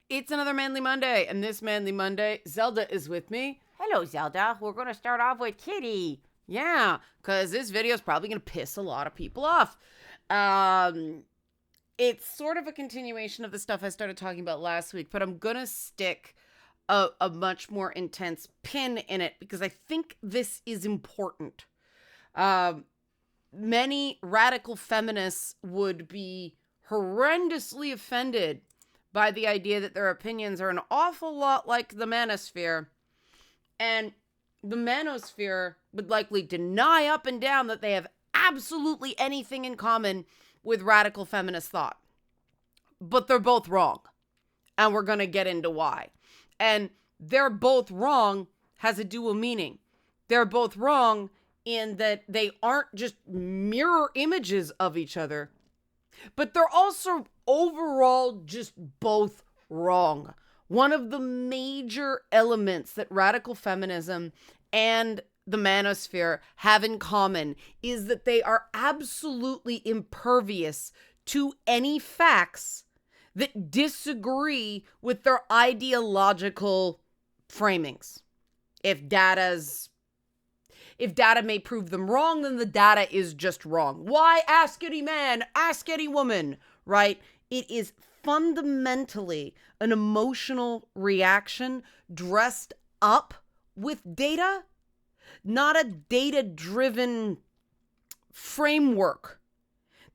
It's another Manly Monday, and this Manly Monday, Zelda is with me. Hello, Zelda. We're going to start off with Kitty. Yeah, because this video is probably going to piss a lot of people off. It's sort of a continuation of the stuff I started talking about last week, but I'm going to stick a much more intense pin in it because I think this is important. Many radical feminists would be horrendously offended by the idea that their opinions are an awful lot like the Manosphere. And the Manosphere would likely deny up and down that they have absolutely anything in common with radical feminist thought. But they're both wrong. And we're going to get into why. And they're both wrong has a dual meaning. They're both wrong in that they aren't just mirror images of each other, but they're also overall just both wrong. One of the major elements that radical feminism and the Manosphere have in common is that they are absolutely impervious to any facts that disagree with their ideological framings. If data may prove them wrong, then the data is just wrong. Why ask any man, ask any woman, right? It is fundamentally an emotional reaction dressed up with data, not a data-driven framework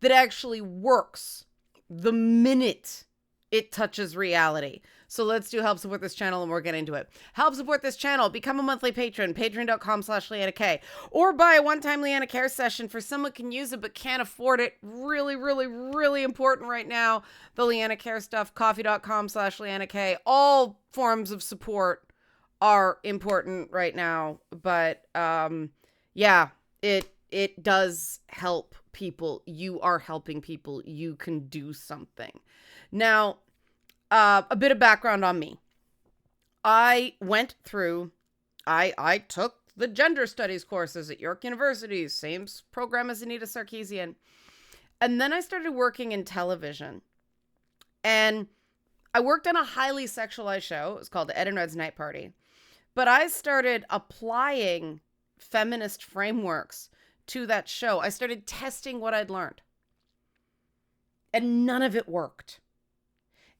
that actually works the minute it touches reality. So let's do help support this channel and we'll get into it. Help support this channel. Become a monthly patron. Patreon.com/Leanna K. Or buy a one-time Leanna Care session for someone who can use it but can't afford it. Really, really, really important right now. The Leanna Care stuff. Coffee.com/Leanna K. All forms of support are important right now. But yeah, it does help people. You are helping people. You can do something. Now, a bit of background on me. I took the gender studies courses at York University, same program as Anita Sarkeesian. And then I started working in television. And I worked on a highly sexualized show. It was called Ed and Red's Night Party. But I started applying feminist frameworks to that show. I started testing what I'd learned. And none of it worked.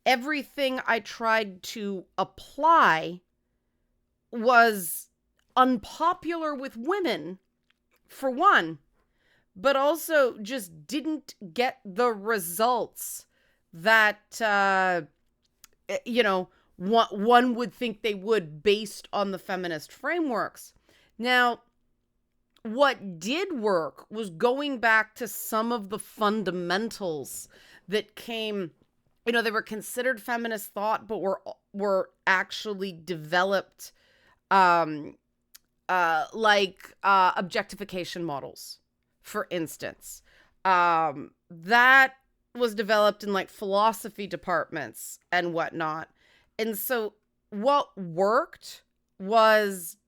Everything I tried to apply was unpopular with women, for one, but also just didn't get the results that, one would think they would based on the feminist frameworks. Now, what did work was going back to some of the fundamentals that came. They were considered feminist thought, but were actually developed like objectification models, for instance. That was developed in like philosophy departments and whatnot. And so what worked was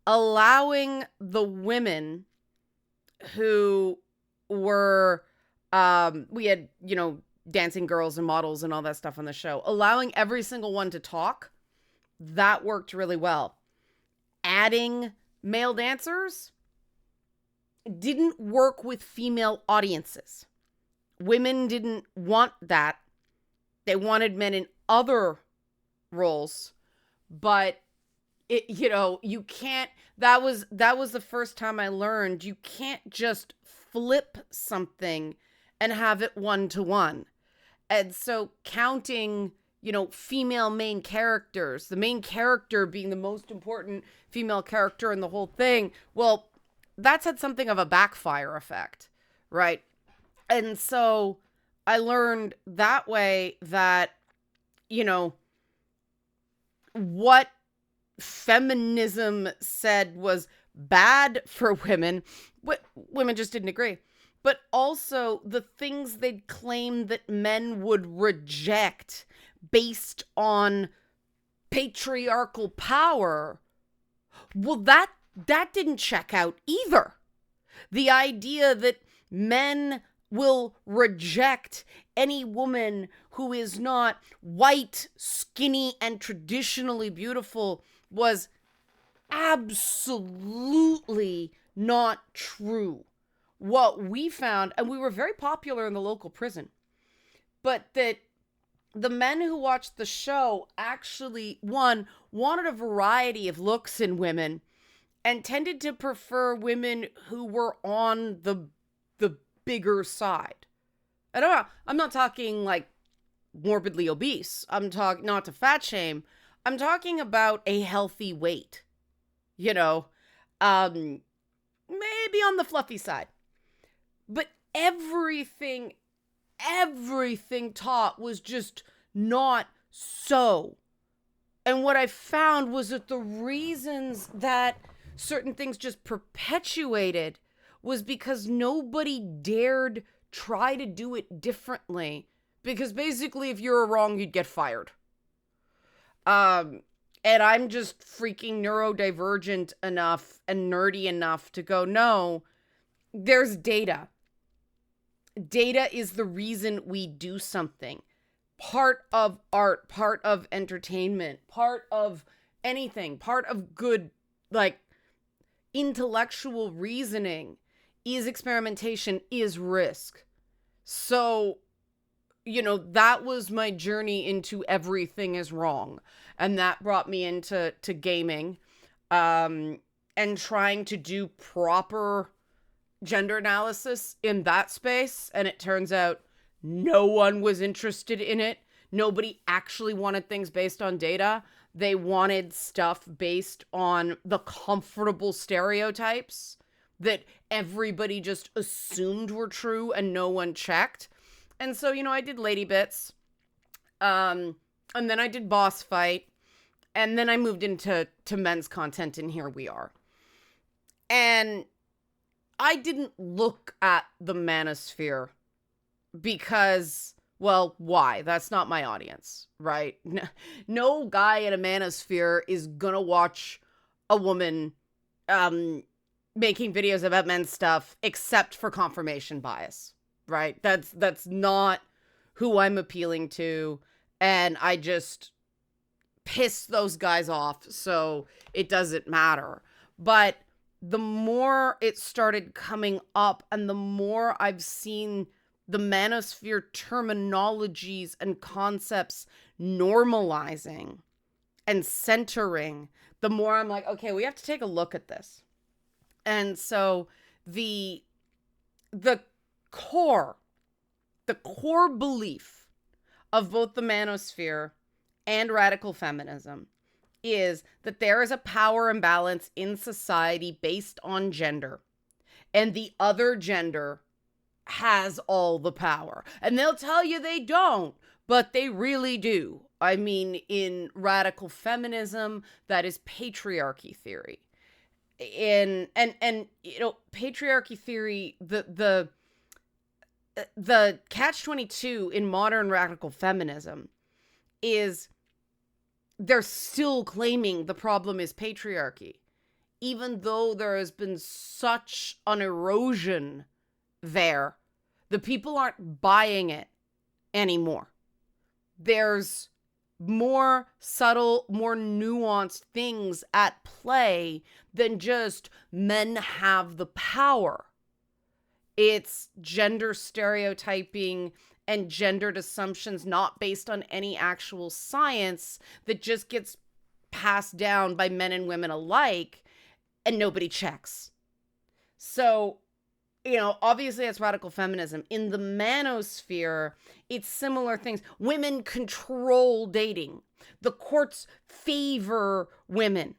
allowing the women who were, we had, dancing girls and models and all that stuff on the show, allowing every single one to talk, that worked really well. Adding male dancers didn't work with female audiences. Women didn't want that. They wanted men in other roles, but you can't, that was the first time I learned you can't just flip something and have it 1-to-1. And so counting, female main characters, the main character being the most important female character in the whole thing, well, that's had something of a backfire effect, right? And so I learned that way that, what feminism said was bad for women, but women just didn't agree. But also the things they'd claim that men would reject based on patriarchal power, well, that didn't check out either. The idea that men will reject any woman who is not white, skinny, and traditionally beautiful was absolutely not true. What we found, and we were very popular in the local prison, but that the men who watched the show actually, one, wanted a variety of looks in women and tended to prefer women who were on the bigger side. I'm not talking like morbidly obese. I'm talking not to fat shame. I'm talking about a healthy weight. You know, maybe on the fluffy side. But everything taught was just not so. And what I found was that the reasons that certain things just perpetuated was because nobody dared try to do it differently. Because basically, if you were wrong, you'd get fired. And I'm just freaking neurodivergent enough and nerdy enough to go, no, there's data. Data is the reason we do something. Part of art, part of entertainment, part of anything, part of good, like, intellectual reasoning is experimentation, is risk. So, that was my journey into everything is wrong. And that brought me into gaming, and trying to do proper gender analysis in that space. And it turns out no one was interested in it. Nobody actually wanted things based on data. They wanted stuff based on the comfortable stereotypes that everybody just assumed were true and no one checked. And so, I did Lady Bits. And then I did Boss Fight. And then I moved into men's content, and here we are. And I didn't look at the Manosphere because, well, why? That's not my audience, right? No guy in a Manosphere is gonna watch a woman making videos about men's stuff except for confirmation bias, right? That's not who I'm appealing to, and I just piss those guys off, so it doesn't matter. But the more it started coming up and the more I've seen the Manosphere terminologies and concepts normalizing and centering, the more I'm like, okay, we have to take a look at this. And so the core belief of both the Manosphere and radical feminism is that there is a power imbalance in society based on gender, and the other gender has all the power. And they'll tell you they don't, but they really do. I mean, in radical feminism, that is patriarchy theory. And patriarchy theory, the catch-22 in modern radical feminism is they're still claiming the problem is patriarchy, even though there has been such an erosion there. The people aren't buying it anymore. There's more subtle, more nuanced things at play than just men have the power. It's gender stereotyping and gendered assumptions not based on any actual science that just gets passed down by men and women alike, and nobody checks. So, obviously that's radical feminism. In the Manosphere, it's similar things. Women control dating. The courts favor women.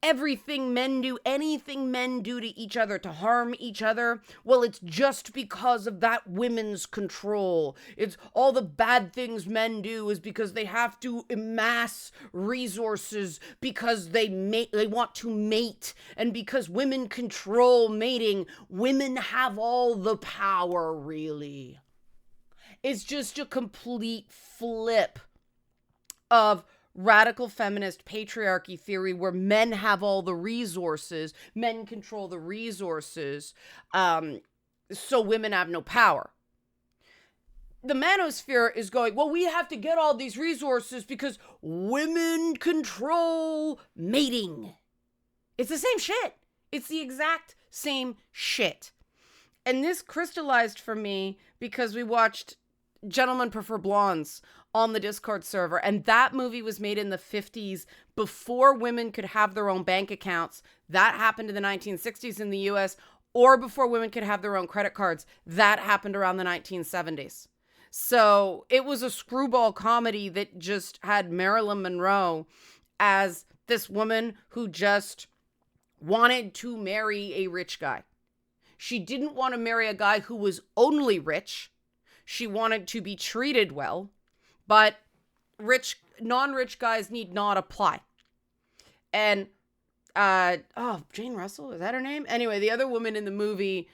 Everything men do, anything men do to each other to harm each other, well, it's just because of that women's control. It's all the bad things men do is because they have to amass resources because they want to mate, and because women control mating, women have all the power, really. It's just a complete flip of radical feminist patriarchy theory, where men have all the resources, men control the resources, so women have no power. the manosphere is going, well, we have to get all these resources because women control mating. It's the same shit. It's the exact same shit. And this crystallized for me because we watched Gentlemen Prefer Blondes on the Discord server. And that movie was made in the 50s before women could have their own bank accounts. That happened in the 1960s in the US, or before women could have their own credit cards. That happened around the 1970s. So it was a screwball comedy that just had Marilyn Monroe as this woman who just wanted to marry a rich guy. She didn't want to marry a guy who was only rich. She wanted to be treated well, but non-rich guys need not apply. And, Jane Russell, is that her name? Anyway, the other woman in the movie,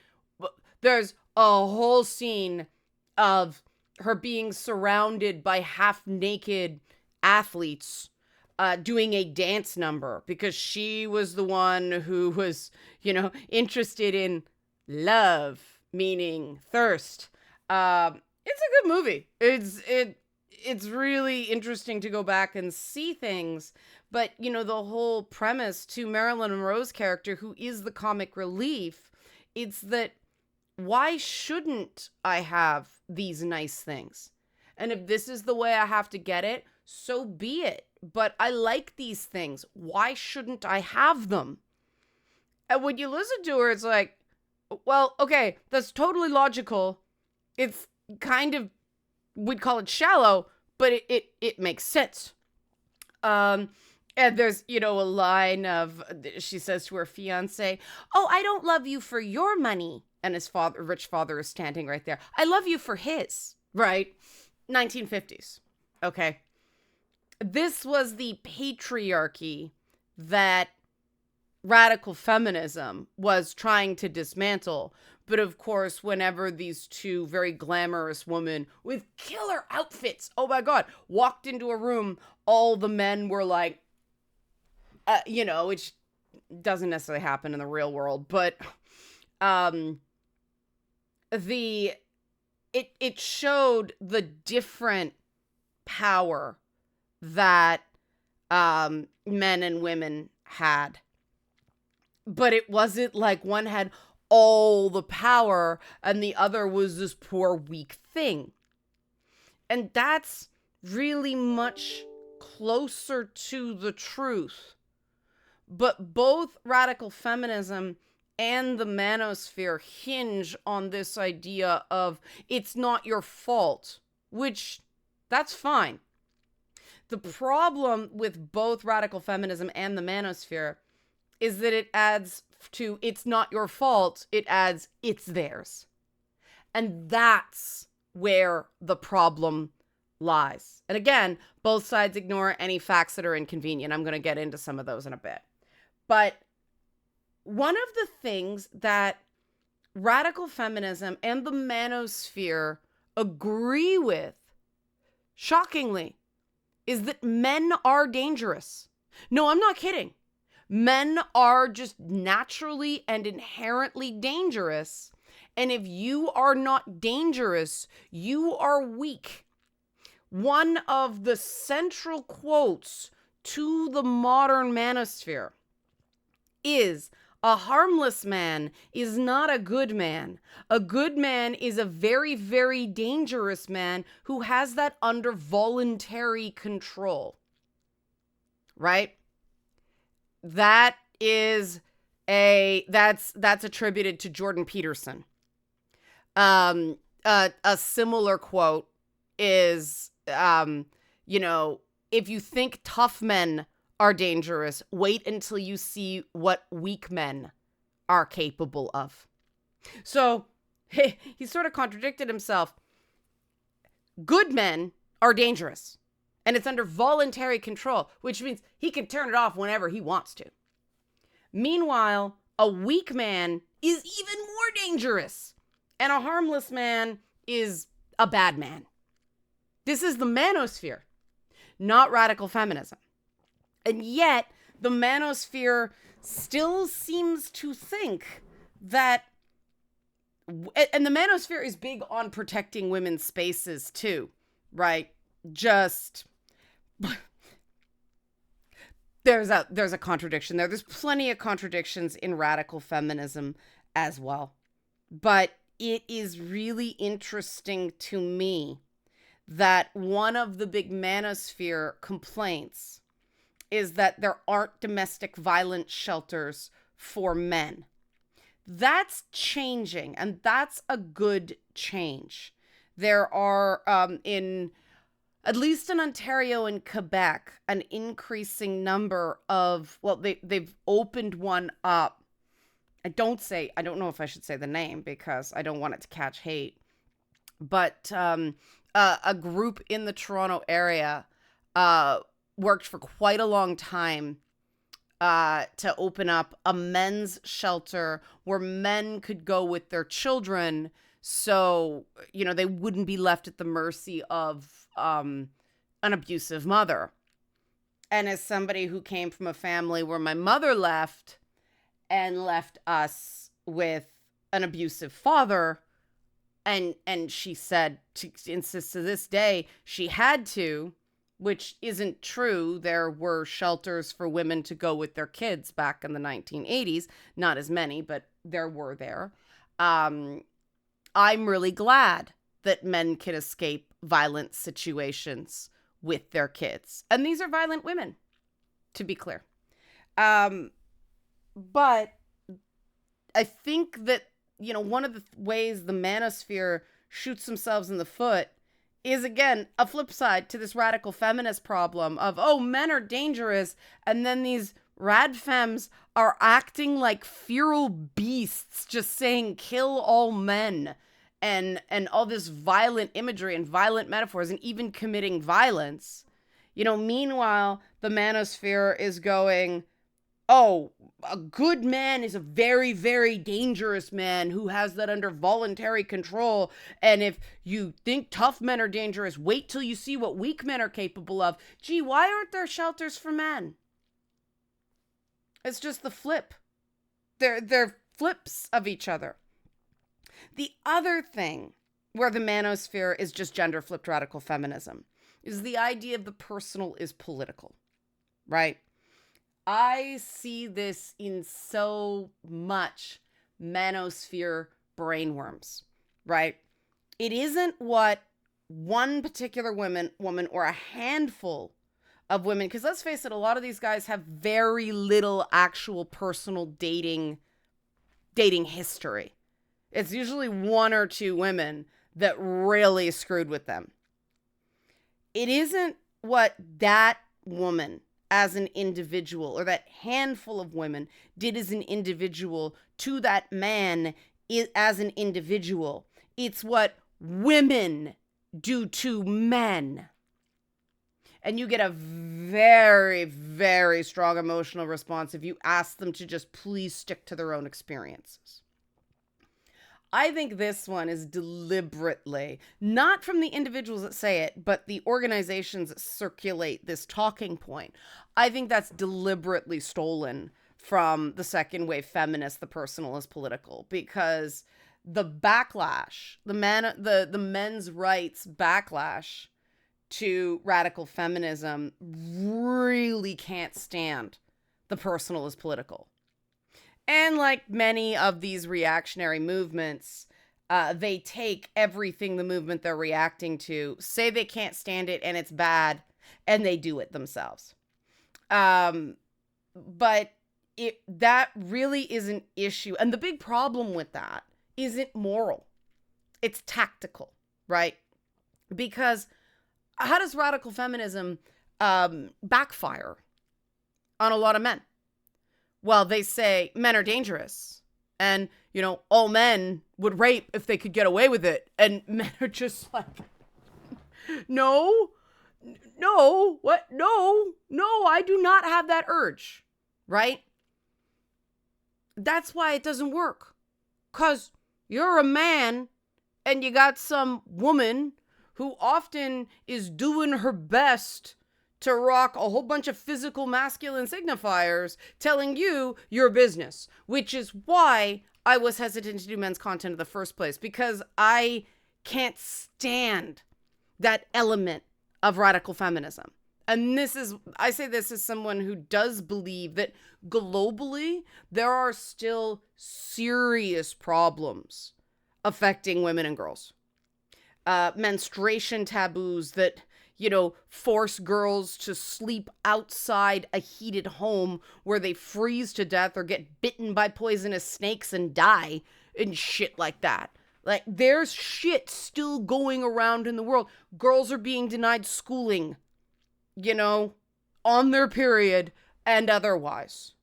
there's a whole scene of her being surrounded by half-naked athletes doing a dance number because she was the one who was, interested in love, meaning thirst. It's a good movie. It's really interesting to go back and see things. But, the whole premise to Marilyn Monroe's character, who is the comic relief, it's that why shouldn't I have these nice things? And if this is the way I have to get it, so be it. But I like these things. Why shouldn't I have them? And when you listen to her, it's like, well, okay, that's totally logical. It's kind of, we'd call it shallow, but it makes sense. And there's, a line of, she says to her fiance, oh, I don't love you for your money. And his rich father is standing right there. I love you for his, right? 1950s. Okay. This was the patriarchy that radical feminism was trying to dismantle. But of course, whenever these two very glamorous women with killer outfits, oh my God, walked into a room, all the men were like, which doesn't necessarily happen in the real world, but it showed the different power that men and women had. But it wasn't like one had all the power and the other was this poor, weak thing. And that's really much closer to the truth. But both radical feminism and the manosphere hinge on this idea of it's not your fault, which that's fine. The problem with both radical feminism and the manosphere is that it adds to it's not your fault, it adds it's theirs. And that's where the problem lies. And again, both sides ignore any facts that are inconvenient. I'm going to get into some of those in a bit. But one of the things that radical feminism and the manosphere agree with, shockingly, is that men are dangerous. No, I'm not kidding. Men are just naturally and inherently dangerous. And if you are not dangerous, you are weak. One of the central quotes to the modern manosphere is, a harmless man is not a good man. A good man is a very, very dangerous man who has that under voluntary control. Right? That is that's attributed to Jordan Peterson. A similar quote is, if you think tough men are dangerous, wait until you see what weak men are capable of. So he sort of contradicted himself. Good men are dangerous. And it's under voluntary control, which means he can turn it off whenever he wants to. Meanwhile, a weak man is even more dangerous. And a harmless man is a bad man. This is the manosphere, not radical feminism. And yet, the manosphere still seems to think that and the manosphere is big on protecting women's spaces too, right? Just there's a contradiction there. There's plenty of contradictions in radical feminism as well. But it is really interesting to me that one of the big manosphere complaints is that there aren't domestic violence shelters for men. That's changing, and that's a good change. There are, in at least in Ontario and Quebec, an increasing number of, well, they've opened one up. I don't know if I should say the name because I don't want it to catch hate, but a group in the Toronto area worked for quite a long time to open up a men's shelter where men could go with their children, so they wouldn't be left at the mercy of an abusive mother. And as somebody who came from a family where my mother left us with an abusive father, and she said, she insists to this day she had to, which isn't true. There were shelters for women to go with their kids back in the 1980s. Not as many, but there were there. I'm really glad that men can escape violent situations with their kids. And these are violent women, to be clear. But I think that, one of the ways the manosphere shoots themselves in the foot is, again, a flip side to this radical feminist problem of, oh, men are dangerous. And then these rad femmes are acting like feral beasts, just saying, kill all men. And all this violent imagery and violent metaphors and even committing violence. Meanwhile, the manosphere is going, oh, a good man is a very, very dangerous man who has that under voluntary control. And if you think tough men are dangerous, wait till you see what weak men are capable of. Gee, why aren't there shelters for men? It's just the flip. They're flips of each other. The other thing where the manosphere is just gender-flipped radical feminism is the idea of the personal is political, right? I see this in so much manosphere brainworms, right? It isn't what one particular woman or a handful of women, because let's face it, a lot of these guys have very little actual personal dating history. It's usually one or two women that really screwed with them. It isn't what that woman as an individual or that handful of women did as an individual to that man as an individual. It's what women do to men. And you get a very, very strong emotional response if you ask them to just please stick to their own experiences. I think this one is deliberately, not from the individuals that say it, but the organizations that circulate this talking point. I think that's deliberately stolen from the second wave feminists, the personal is political, because the backlash, the men's rights backlash to radical feminism really can't stand the personal is political. And like many of these reactionary movements, they take everything the movement they're reacting to, say they can't stand it and it's bad, and they do it themselves. But that really is an issue. And the big problem with that isn't moral. It's tactical, right? Because how does radical feminism backfire on a lot of men? Well, they say men are dangerous and, all men would rape if they could get away with it. And men are just like, no, I do not have that urge, right? That's why it doesn't work. 'Cause you're a man and you got some woman who often is doing her best to rock a whole bunch of physical masculine signifiers telling you your business, which is why I was hesitant to do men's content in the first place because I can't stand that element of radical feminism. And I say this as someone who does believe that globally, there are still serious problems affecting women and girls. Menstruation taboos that, force girls to sleep outside a heated home where they freeze to death or get bitten by poisonous snakes and die and shit like that. Like, there's shit still going around in the world. Girls are being denied schooling, on their period and otherwise.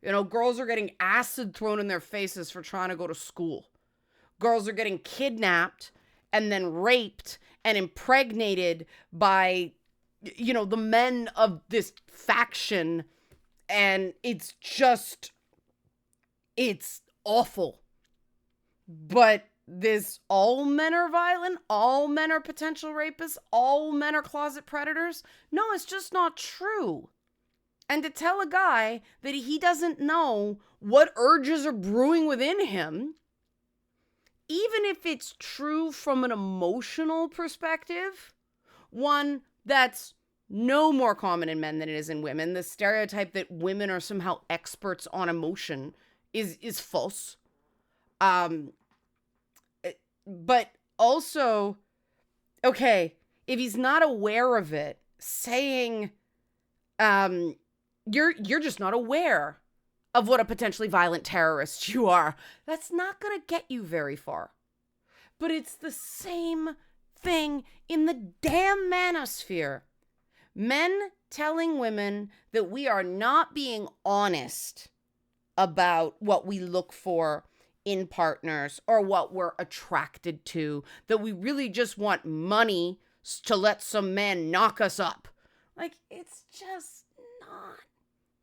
Girls are getting acid thrown in their faces for trying to go to school. Girls are getting kidnapped and then raped and impregnated by, the men of this faction. And it's awful. But all men are violent, all men are potential rapists, all men are closet predators. No, it's just not true. And to tell a guy that he doesn't know what urges are brewing within him, even if it's true from an emotional perspective, one that's no more common in men than it is in women. The stereotype that women are somehow experts on emotion is false. But also, okay, if he's not aware of it, saying, you're just not aware of what a potentially violent terrorist you are, that's not going to get you very far. But it's the same thing in the damn manosphere. Men telling women that we are not being honest about what we look for in partners or what we're attracted to, that we really just want money to let some man knock us up. Like, it's just not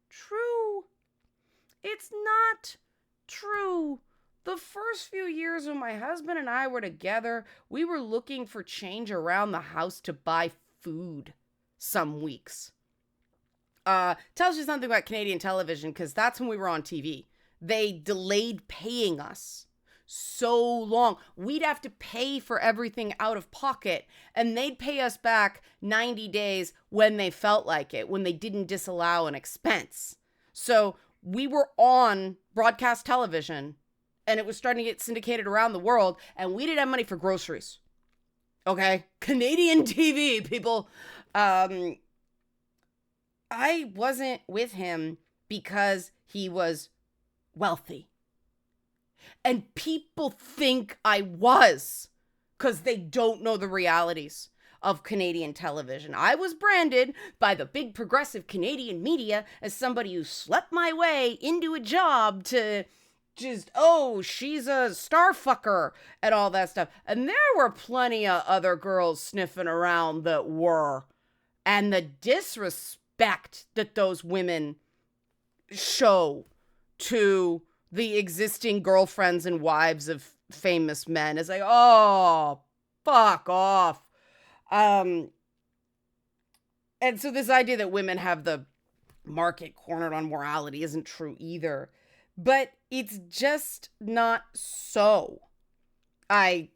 true. It's not true. The first few years when my husband and I were together, we were looking for change around the house to buy food some weeks. Tells you something about Canadian television, because that's when we were on TV. They delayed paying us so long. We'd have to pay for everything out of pocket, and they'd pay us back 90 days when they felt like it, when they didn't disallow an expense. So we were on broadcast television, and it was starting to get syndicated around the world, and we didn't have money for groceries. Okay? Canadian TV, people. I wasn't with him because he was wealthy. And people think I was, because they don't know the realities of Canadian television. I was branded by the big progressive Canadian media as somebody who slept my way into a job to just, she's a star fucker and all that stuff. And there were plenty of other girls sniffing around that were. And the disrespect that those women show to the existing girlfriends and wives of famous men is like, oh, fuck off. And so this idea that women have the market cornered on morality isn't true either. But it's just not so. I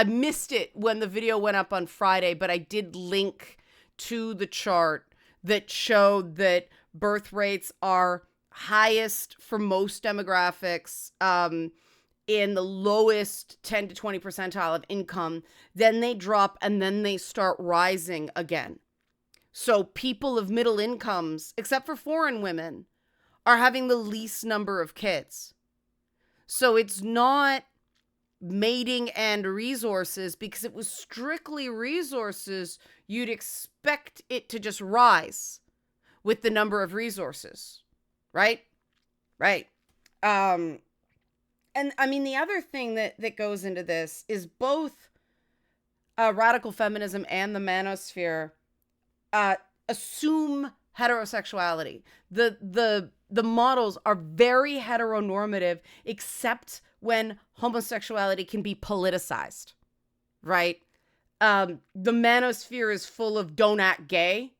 missed it when the video went up on Friday, but I did link to the chart that showed that birth rates are highest for most demographics in the lowest 10 to 20 percentile of income. Then they drop and then they start rising again. So people of middle incomes, except for foreign women, are having the least number of kids. So it's not mating and resources, because it was strictly resources, you'd expect it to just rise with the number of resources. Right? And I mean, the other thing that goes into this is both radical feminism and the manosphere assume heterosexuality. The models are very heteronormative, except when homosexuality can be politicized, right? The manosphere is full of don't act gay,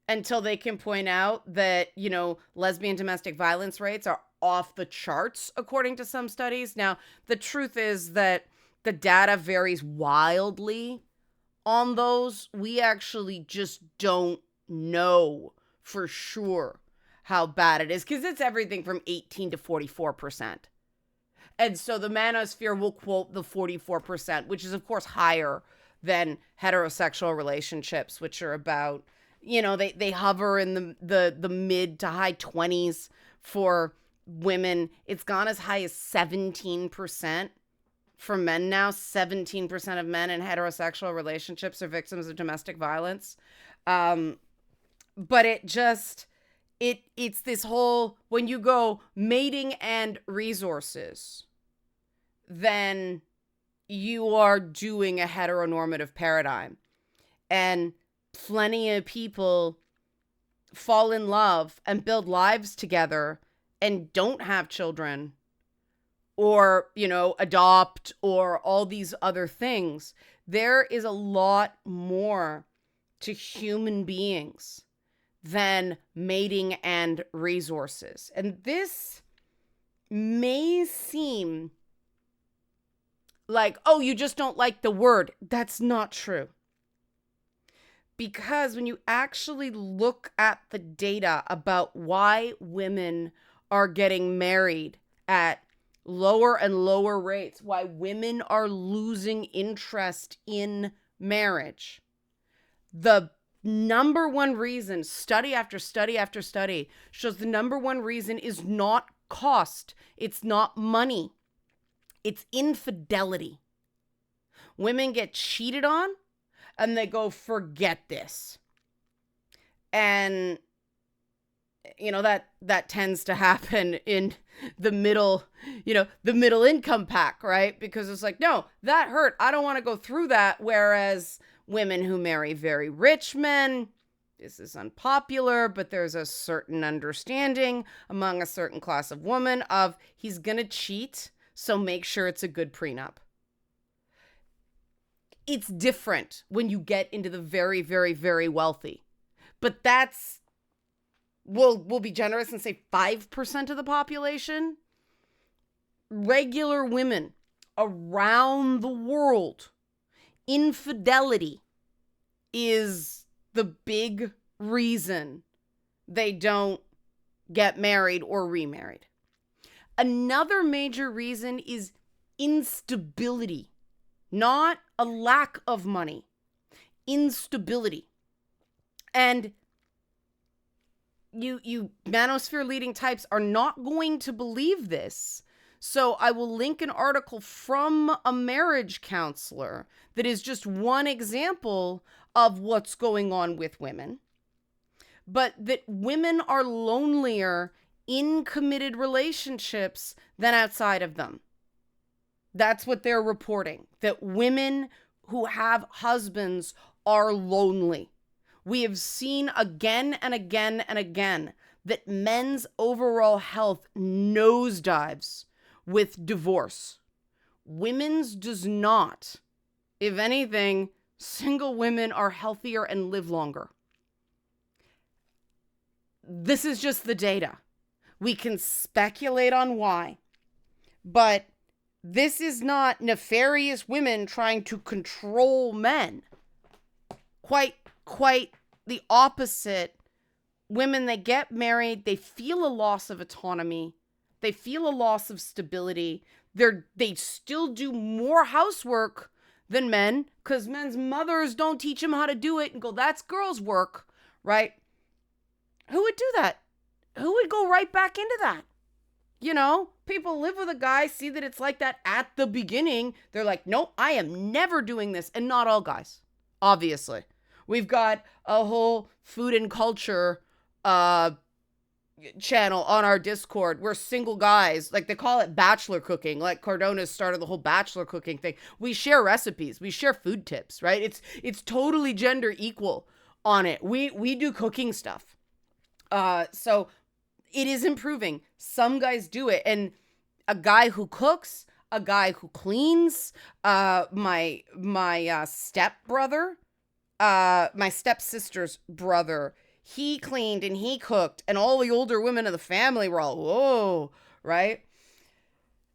until they can point out that, lesbian domestic violence rates are off the charts, according to some studies. Now, the truth is that the data varies wildly on those. We actually just don't know for sure how bad it is, because it's everything from 18 to 44%. And so the Manosphere will quote the 44%, which is, of course, higher than heterosexual relationships, which are about, they hover in the mid to high 20s for women. It's gone as high as 17% for men now. 17% of men in heterosexual relationships are victims of domestic violence. But it's this whole, when you go mating and resources, then you are doing a heteronormative paradigm. And plenty of people fall in love and build lives together and don't have children, or, adopt, or all these other things. There is a lot more to human beings than mating and resources. And this may seem like, oh, you just don't like the word. That's not true. Because when you actually look at the data about why women are getting married at lower and lower rates, why women are losing interest in marriage, the number one reason, study after study after study, shows the number one reason is not cost. It's not money. It's infidelity. Women get cheated on and they go, forget this. And, that tends to happen in the middle income pack, right? Because it's like, no, that hurt. I don't want to go through that. Whereas women who marry very rich men, this is unpopular, but there's a certain understanding among a certain class of women of, he's going to cheat, so make sure it's a good prenup. It's different when you get into the very, very, very wealthy. But that's, we'll be generous and say 5% of the population. Regular women around the world, infidelity is the big reason they don't get married or remarried. Another major reason is instability, not a lack of money, instability. And you Manosphere leading types are not going to believe this. So I will link an article from a marriage counselor that is just one example of what's going on with women. But that women are lonelier in committed relationships than outside of them. That's what they're reporting, that women who have husbands are lonely. We have seen again and again and again that men's overall health nosedives with divorce. Women's does not. If anything, single women are healthier and live longer. This is just the data. We can speculate on why, but this is not nefarious women trying to control men. Quite the opposite. Women, they get married, they feel a loss of autonomy, they feel a loss of stability. They still do more housework than men, because men's mothers don't teach them how to do it and go, that's girls' work, right? Who would do that? Who would go right back into that? People live with a guy, see that it's like that at the beginning. They're like, nope, I am never doing this. And not all guys, obviously. We've got a whole food and culture channel on our Discord where single guys, like they call it bachelor cooking, like Cardona's started the whole bachelor cooking thing. We share recipes, we share food tips, right? It's totally gender equal on it. We do cooking stuff. So it is improving. Some guys do it. And a guy who cooks, a guy who cleans, my stepbrother, my stepsister's brother, he cleaned and he cooked, and all the older women of the family were all, whoa, right?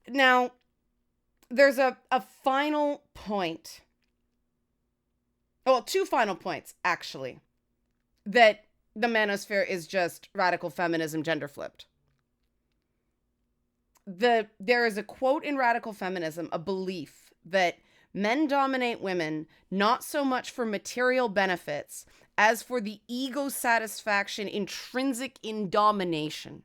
Now, there's a final point. Well, two final points, actually, that the manosphere is just radical feminism gender flipped. There is a quote in radical feminism, a belief that men dominate women not so much for material benefits as for the ego satisfaction intrinsic in domination,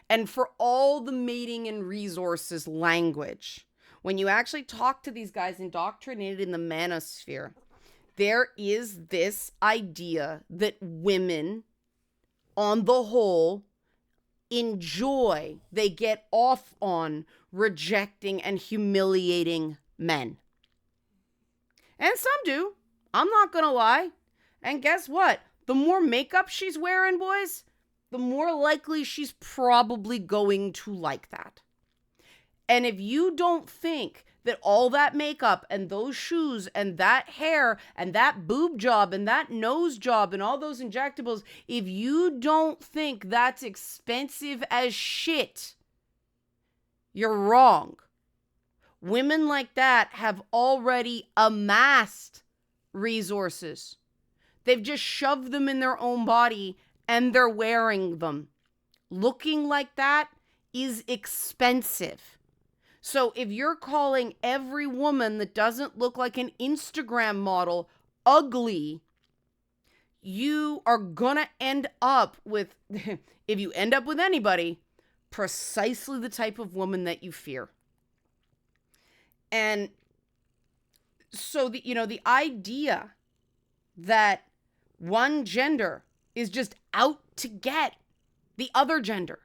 and for all the mating and resources language. When you actually talk to these guys indoctrinated in the manosphere, there is this idea that women, on the whole, enjoy, they get off on rejecting and humiliating men. And some do. I'm not gonna lie. And guess what? The more makeup she's wearing, boys, the more likely she's probably going to like that. And if you don't think that all that makeup and those shoes and that hair and that boob job and that nose job and all those injectables, if you don't think that's expensive as shit, you're wrong. Women like that have already amassed resources. They've just shoved them in their own body and they're wearing them. Looking like that is expensive. So if you're calling every woman that doesn't look like an Instagram model ugly, you are gonna end up with, if you end up with anybody, precisely the type of woman that you fear. And so the idea that one gender is just out to get the other gender,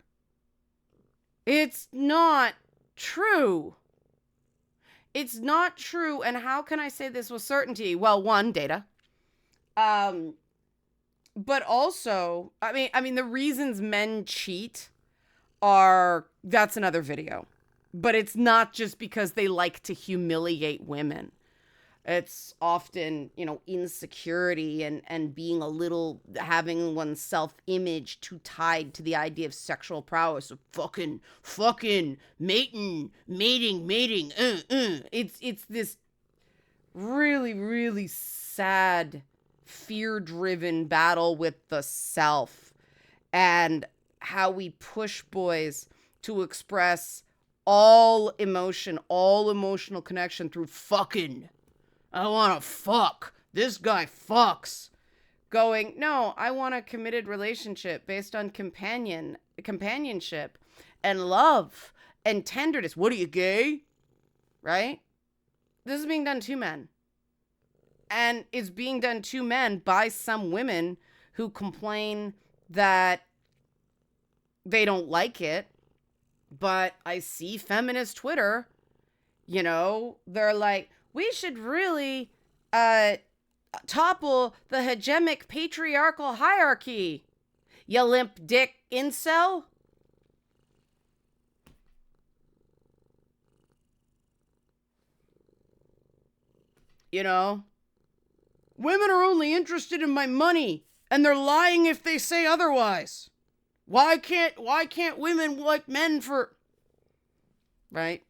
it's not true. It's not true. And how can I say this with certainty? Well, one, data. But also, I mean, the reasons men cheat that's another video. But it's not just because they like to humiliate women. It's often, insecurity and being having one's self-image too tied to the idea of sexual prowess, of fucking, mating. It's this really, really sad, fear-driven battle with the self, and how we push boys to express all emotion, all emotional connection through fucking. I want to fuck. This guy fucks. Going, no, I want a committed relationship based on companionship and love and tenderness. What are you, gay? Right? This is being done to men. And it's being done to men by some women who complain that they don't like it. But I see feminist Twitter, they're like, we should really topple the hegemonic patriarchal hierarchy, you limp dick incel. Women are only interested in my money, and they're lying if they say otherwise. Why can't women like men for... Right?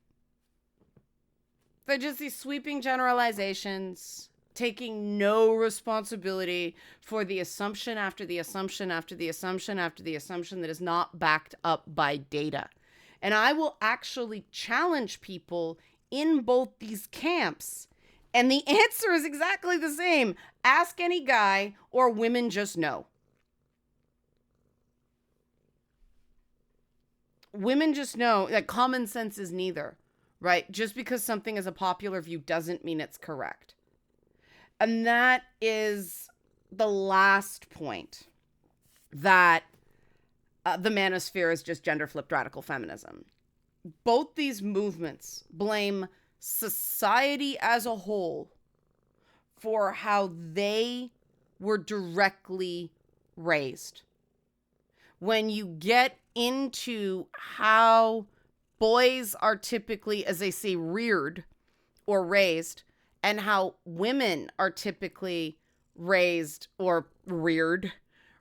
They're just these sweeping generalizations, taking no responsibility for the assumption after the assumption after the assumption after the assumption that is not backed up by data. And I will actually challenge people in both these camps. And the answer is exactly the same. Ask any guy, or women just know. Women just know that common sense is neither. Right? Just because something is a popular view doesn't mean it's correct. And that is the last point, that the manosphere is just gender-flipped radical feminism. Both these movements blame society as a whole for how they were directly raised. When you get into how boys are typically, as they say, reared or raised, and how women are typically raised or reared,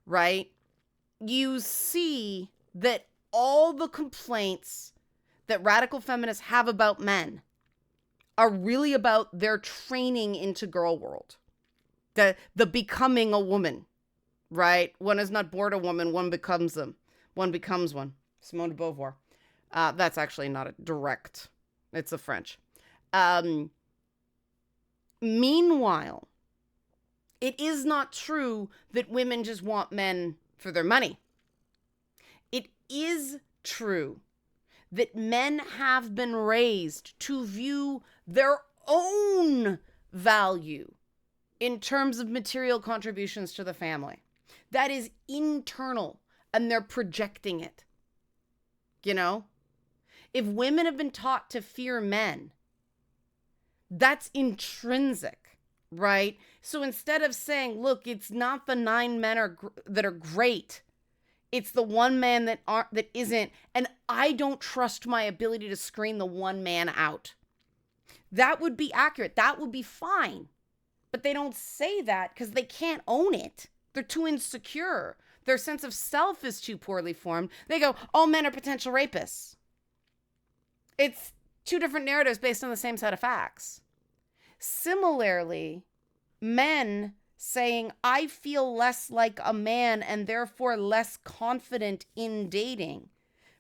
right? You see that all the complaints that radical feminists have about men are really about their training into girl world. The becoming a woman, right? One is not born a woman, one becomes them. One becomes one. Simone de Beauvoir. That's actually not a direct, it's a French. Meanwhile, it is not true that women just want men for their money. It is true that men have been raised to view their own value in terms of material contributions to the family. That is internal, and they're projecting it. You know? If women have been taught to fear men, that's intrinsic, right? So instead of saying, look, it's not the 9 men that are great, it's the one man that isn't, and I don't trust my ability to screen the one man out. That would be accurate. That would be fine. But they don't say that because they can't own it. They're too insecure. Their sense of self is too poorly formed. They go, all men are potential rapists. It's 2 different narratives based on the same set of facts. Similarly, men saying, I feel less like a man and therefore less confident in dating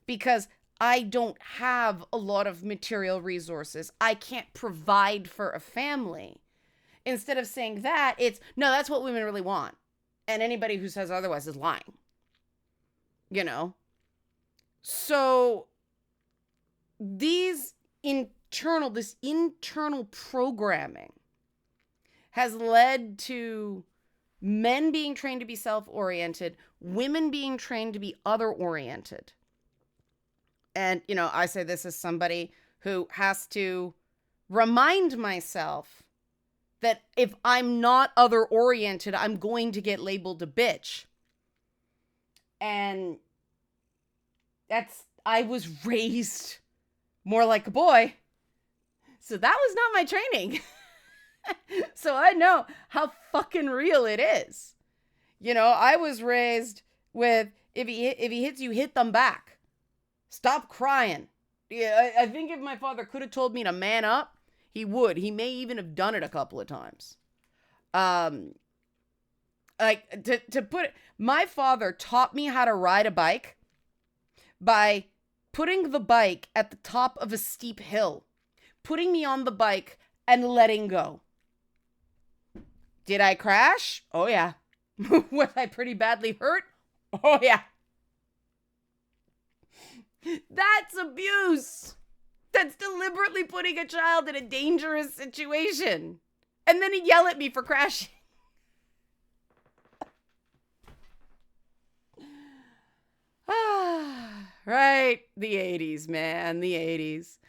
because I don't have a lot of material resources. I can't provide for a family. Instead of saying that, it's, no, that's what women really want. And anybody who says otherwise is lying. You know? So this internal programming has led to men being trained to be self-oriented, women being trained to be other-oriented. And, you know, I say this as somebody who has to remind myself that if I'm not other-oriented, I'm going to get labeled a bitch. And I was raised more like a boy. So that was not my training. So I know how fucking real it is. You know, I was raised with, if he hits you, hit them back. Stop crying. Yeah, I think if my father could have told me to man up, he would. He may even have done it a couple of times. Like, to put it, my father taught me how to ride a bike by putting the bike at the top of a steep hill, putting me on the bike, and letting go. Did I crash? Oh, yeah. Was I pretty badly hurt? Oh, yeah. That's abuse. That's deliberately putting a child in a dangerous situation. And then he'd yell at me for crashing. Right? The 80s, man. The 80s.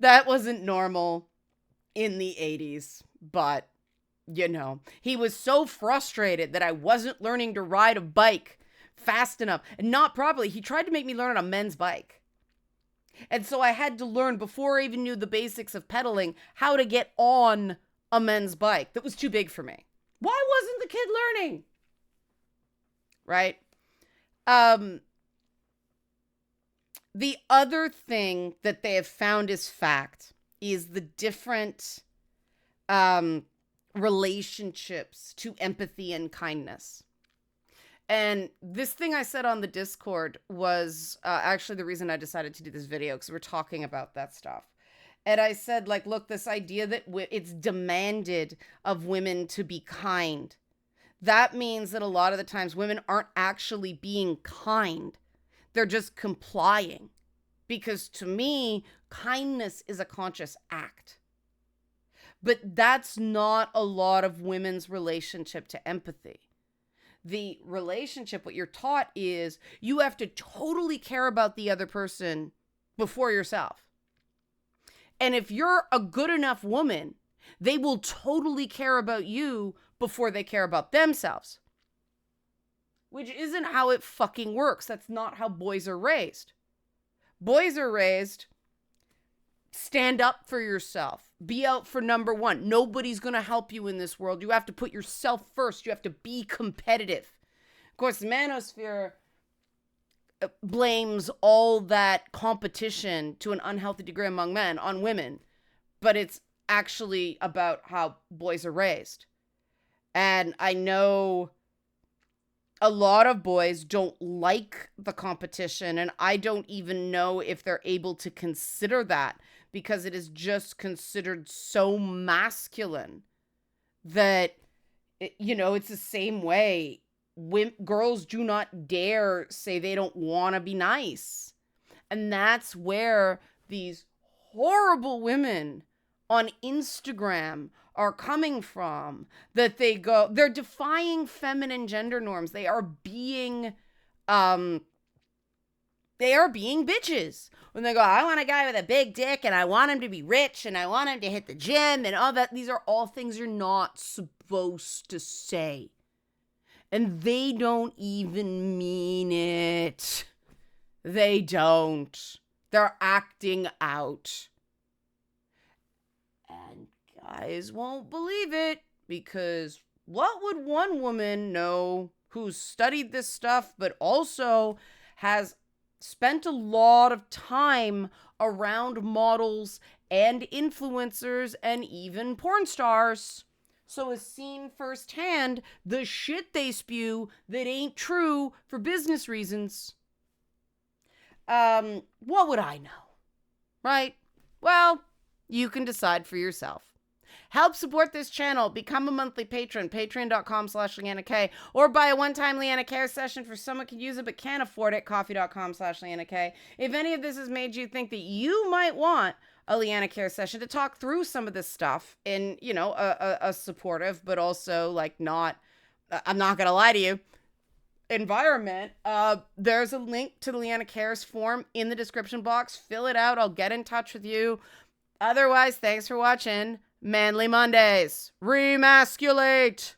That wasn't normal in the 80s, but, you know, he was so frustrated that I wasn't learning to ride a bike fast enough and not properly. He tried to make me learn on a men's bike. And so I had to learn, before I even knew the basics of pedaling, how to get on a men's bike that was too big for me. Why wasn't the kid learning? Right? The other thing that they have found is fact is the different relationships to empathy and kindness. And this thing I said on the Discord was actually the reason I decided to do this video, because we're talking about that stuff. And I said, like, look, this idea that it's demanded of women to be kind. That means that a lot of the times women aren't actually being kind. They're just complying. Because to me, kindness is a conscious act. But that's not a lot of women's relationship to empathy. The relationship, what you're taught is you have to totally care about the other person before yourself. And if you're a good enough woman, they will totally care about you before they care about themselves. Which isn't how it fucking works. That's not how boys are raised. Boys are raised, stand up for yourself. Be out for number one. Nobody's going to help you in this world. You have to put yourself first. You have to be competitive. course, the Manosphere blames all that competition to an unhealthy degree among men on women, but it's actually about how boys are raised. And I know a lot of boys don't like the competition, and I don't even know if they're able to consider that, because it is just considered so masculine that, it's the same way girls do not dare say they don't want to be nice. And that's where these horrible women on Instagram are coming from, that they're defying feminine gender norms. They are being bitches when they go, I want a guy with a big dick, and I want him to be rich, and I want him to hit the gym, and all that. These are all things you're not supposed to say. And they don't even mean it. They don't. They're acting out. And guys won't believe it, because what would one woman know who's studied this stuff, but also has spent a lot of time around models and influencers and even porn stars, so has seen firsthand the shit they spew that ain't true for business reasons? What would I know? Right? Well, you can decide for yourself. Help support this channel. Become a monthly patron, patreon.com/LeannaK, or buy a one-time Leanna Care session for someone who can use it but can't afford it, coffee.com/LeannaK. If any of this has made you think that you might want a Leanna Care session to talk through some of this stuff in, a supportive, but also not, I'm not going to lie to you, environment, there's a link to the Leanna Cares form in the description box. Fill it out. I'll get in touch with you. Otherwise, thanks for watching Manly Mondays. Remasculate.